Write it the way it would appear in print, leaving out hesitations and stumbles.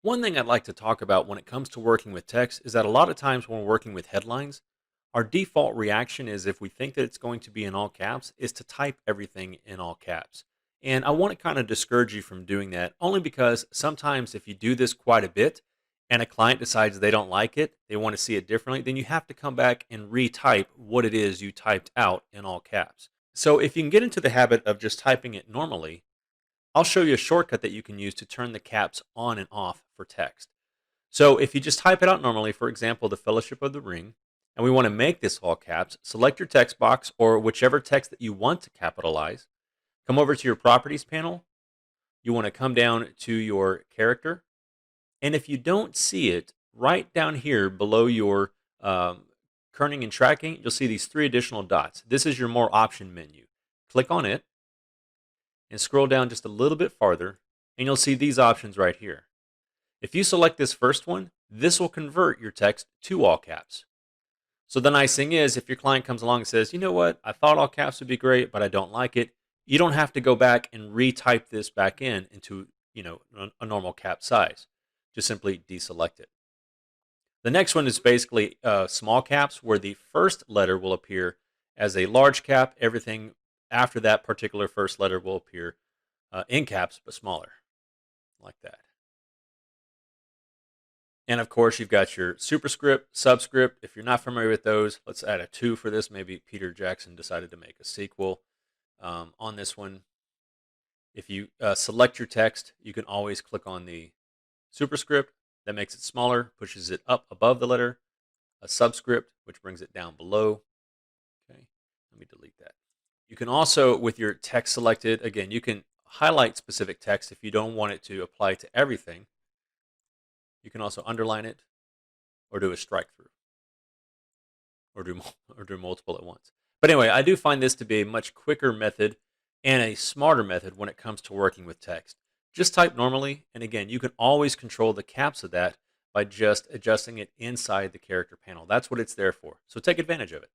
One thing I'd like to talk about when it comes to working with text is that a lot of times when we're working with headlines, our default reaction is if we think that it's going to be in all caps, is to type everything in all caps. And I want to kind of discourage you from doing that only because sometimes if you do this quite a bit and a client decides they don't like it, they want to see it differently, then you have to come back and retype what it is you typed out in all caps. So if you can get into the habit of just typing it normally, I'll show you a shortcut that you can use to turn the caps on and off for text. So if you just type it out normally, for example, the Fellowship of the Ring, and we want to make this all caps, select your text box or whichever text that you want to capitalize. Come over to your Properties panel. You want to come down to your character. And if you don't see it, right down here below your kerning and tracking, you'll see these three additional dots. This is your More Option menu. Click on it and scroll down just a little bit farther, and you'll see these options right here. If you select this first one, this will convert your text to all caps. So the nice thing is, if your client comes along and says, you know what, I thought all caps would be great, but I don't like it, you don't have to go back and retype this back in into a normal cap size. Just simply deselect it. The next one is basically small caps, where the first letter will appear as a large cap. Everything after that particular first letter will appear in caps, but smaller, like that. And of course, you've got your superscript, subscript. If you're not familiar with those, let's add a 2 for this. Maybe Peter Jackson decided to make a sequel on this one. If you select your text, you can always click on the superscript. That makes it smaller, pushes it up above the letter. A subscript, which brings it down below. Okay, let me delete that. You can also, with your text selected, again, you can highlight specific text if you don't want it to apply to everything. You can also underline it or do a strike through or do or do multiple at once. But anyway, I do find this to be a much quicker method and a smarter method when it comes to working with text. Just type normally, and again, you can always control the caps of that by just adjusting it inside the character panel. That's what it's there for. So take advantage of it.